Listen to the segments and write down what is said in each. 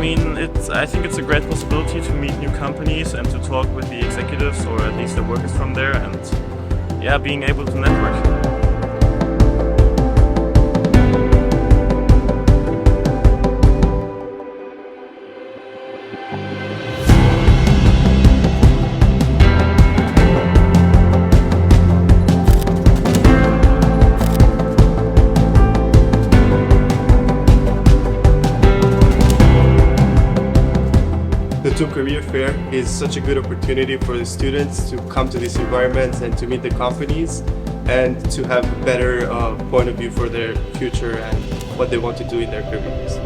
mean, I think it's a great possibility to meet new companies and to talk with the executives or at least the workers from there, and yeah, being able to network. The TUM Career Fair is such a good opportunity for the students to come to this environment and to meet the companies and to have a better point of view for their future and what they want to do in their careers.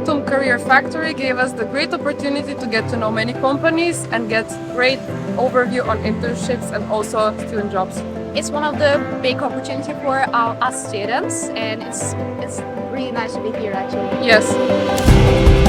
TUM Career Factory gave us the great opportunity to get to know many companies and get great overview on internships and also student jobs. It's one of the big opportunity for us students, and it's really nice to be here actually. Yes.